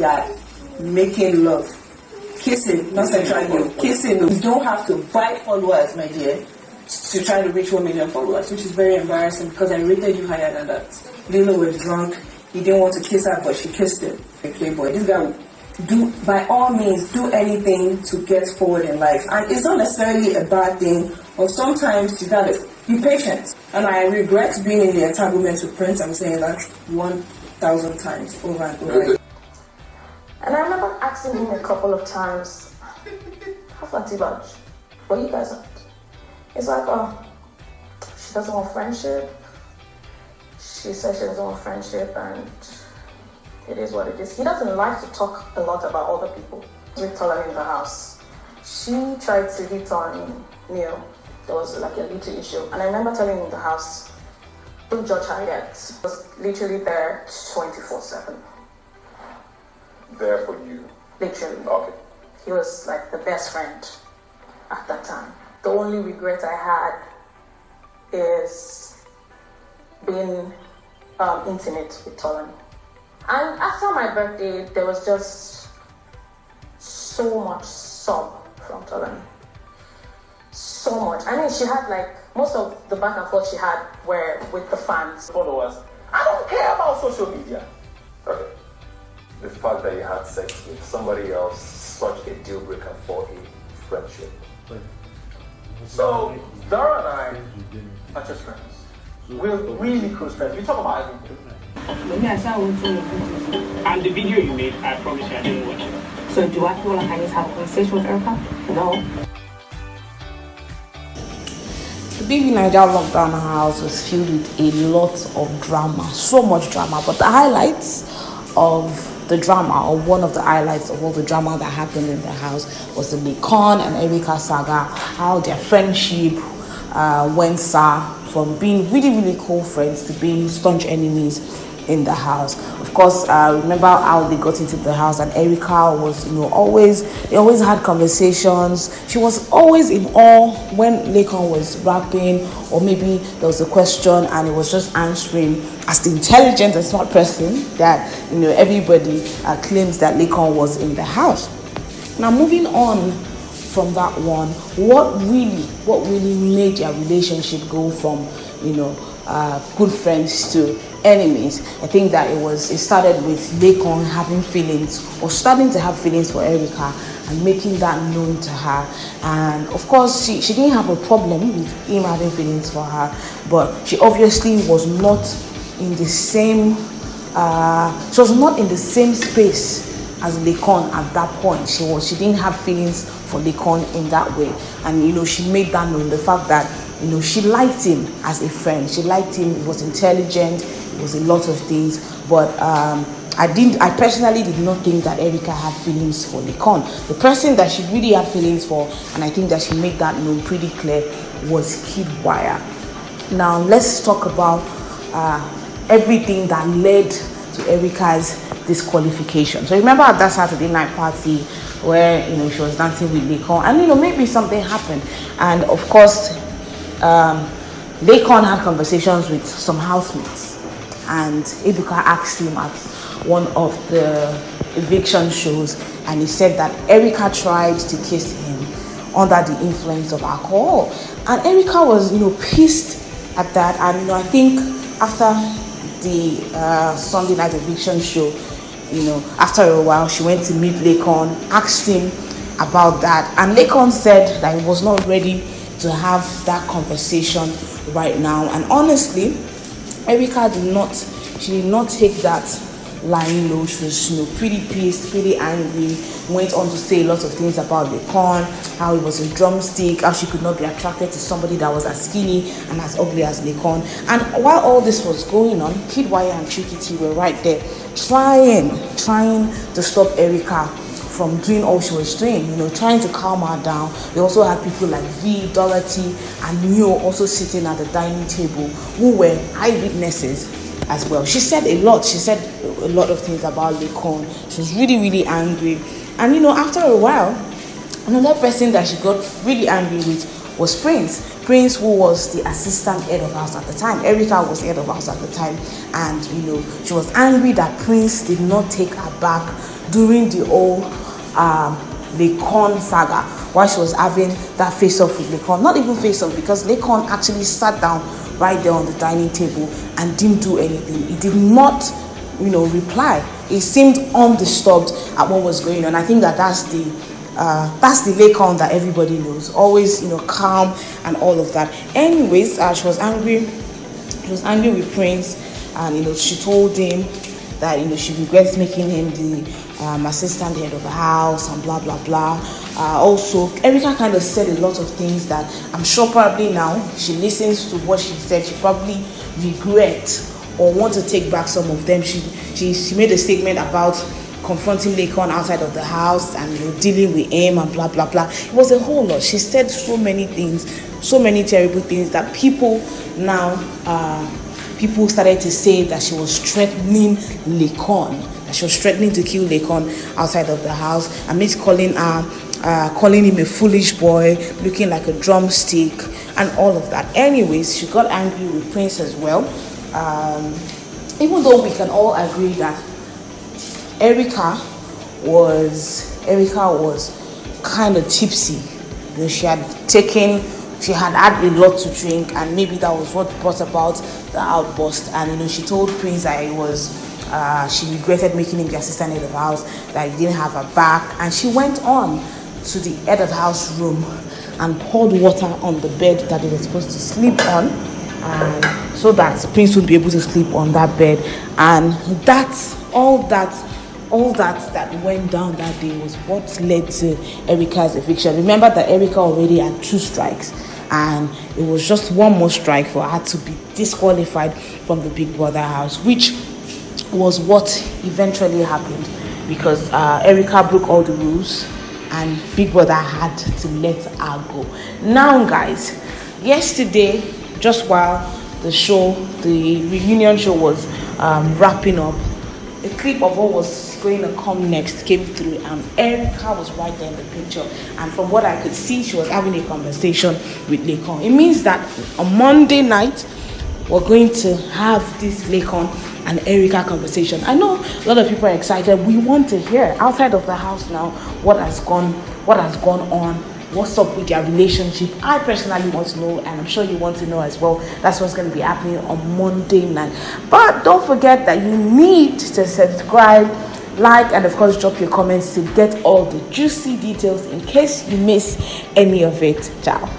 are making love. Kissing, not sexually, kissing. You don't have to buy followers, my dear, to try to reach 1 million followers, which is very embarrassing because I rated you higher than that. Lilo was drunk. He didn't want to kiss her, but she kissed him. Playboy. This guy would do, by all means, do anything to get forward in life. And it's not necessarily a bad thing, but sometimes you gotta be patient. And I regret being in the entanglement with Prince. I'm saying that 1,000 times over and over again. And I remember asking him a couple of times, how's Tolani Baj? What you guys want? It's like, oh, she doesn't want friendship. She says she doesn't want friendship, and it is what it is. He doesn't like to talk a lot about other people. With Tolani in the house, she tried to hit on Neil. There was like a little issue. And I remember telling him in the house, don't judge her yet. He was literally there 24/7. There for you? Literally. Okay. He was like the best friend at that time. The only regret I had is being intimate with Tolani. And after my birthday, there was just so much sob from Tolani. So much. I mean, she had like, most of the back and forth she had were with the fans. Followers. I don't care about social media. Okay. The fact that you had sex with somebody else, such a deal breaker for a friendship. So, Dara and I are just friends. We're really close friends. We talk about everything. And the video you made, I promise you I didn't watch it. So do I feel like I need to have a conversation with Erica? No. The BBNaija Lockdown House was filled with a lot of drama, so much drama. But the highlights of the drama, or one of the highlights of all the drama that happened in the house, was the Laycon and Erica saga, how their friendship went sour from being really, really cool friends to being staunch enemies in the house. Of course, remember how they got into the house, and Erica was, they always had conversations. She was always in awe when Laycon was rapping, or maybe there was a question and it was just answering as the intelligent and smart person that, everybody claims that Laycon was in the house. Now, moving on from that one, what really made their relationship go from, good friends to enemies? I think that it started with Laycon having feelings, or starting to have feelings for Erica and making that known to her. And of course, she didn't have a problem with him having feelings for her, but she obviously was not in the same space as Laycon at that point. She didn't have feelings for Laycon in that way, and she made that known. The fact that she liked him as a friend. She liked him. He was intelligent. It was a lot of things, but I personally did not think that Erica had feelings for Laycon. The person that she really had feelings for, and I think that she made that known pretty clear, was Kid Wire. Now let's talk about everything that led to Erica's disqualification. So remember at that Saturday night party where she was dancing with Laycon, and maybe something happened, and of course Laycon had conversations with some housemates, and Ebuka asked him at one of the eviction shows, and he said that Erica tried to kiss him under the influence of alcohol, and Erica was pissed at that. And I think after the Sunday night eviction show, after a while she went to meet Laycon, asked him about that, and Laycon said that he was not ready to have that conversation right now. And honestly, Erica did not take that lying low. She was pretty pissed, pretty angry, went on to say a lot of things about Laycon, how he was a drumstick, how she could not be attracted to somebody that was as skinny and as ugly as Laycon. And while all this was going on, Kid Wire and Tricky T were right there trying to stop Erica from doing all she was doing, trying to calm her down. We also had people like Dorathy and Neo also sitting at the dining table, who were eyewitnesses as well. She said a lot. She said a lot of things about Laycon. She was really, really angry. And after a while, another person that she got really angry with was Prince, who was the assistant head of house at the time. Erica was head of house at the time, and she was angry that Prince did not take her back during the whole Laycon saga, while she was having that face-off with Laycon. Not even face-off, because Laycon actually sat down right there on the dining table and didn't do anything. He did not, reply. He seemed undisturbed at what was going on. I think that's the Laycon that everybody knows. Always, calm and all of that. Anyways, she was angry. She was angry with Prince, and she told him that she regrets making him the assistant head of the house and blah blah blah. Also, Erica kind of said a lot of things that I'm sure probably now she listens to what she said, she probably regret or want to take back some of them. She made a statement about confronting Laycon outside of the house and dealing with him and blah blah blah. It was a whole lot. She said so many things, so many terrible things that people now people started to say that she was threatening Laycon, that she was threatening to kill Laycon outside of the house, and me calling him a foolish boy, looking like a drumstick, and all of that. Anyways, she got angry with Prince as well. Even though we can all agree that Erica was kind of tipsy. She had had a lot to drink, and maybe that was what brought about the outburst. And she told Prince that it was she regretted making him the assistant head of the house, that he didn't have her back, and she went on to the head of the house room and poured water on the bed that they were supposed to sleep on, so that Prince would be able to sleep on that bed. And that's all that went down that day was what led to Erica's eviction. Remember that Erica already had 2 strikes, and it was just one more strike for her to be disqualified from the Big Brother house, which was what eventually happened, because Erica broke all the rules and Big Brother had to let her go. Now guys, yesterday, just while the reunion show was wrapping up, a clip of what was going to come next came through, and Erica was right there in the picture. And from what I could see, she was having a conversation with Laycon. It means that on Monday night, we're going to have this Laycon and Erica conversation. I know a lot of people are excited. We want to hear outside of the house now what has gone on. What's up with their relationship? I personally want to know, and I'm sure you want to know as well. That's what's going to be happening on Monday night. But don't forget that you need to subscribe, like, and of course drop your comments to get all the juicy details in case you miss any of it. Ciao.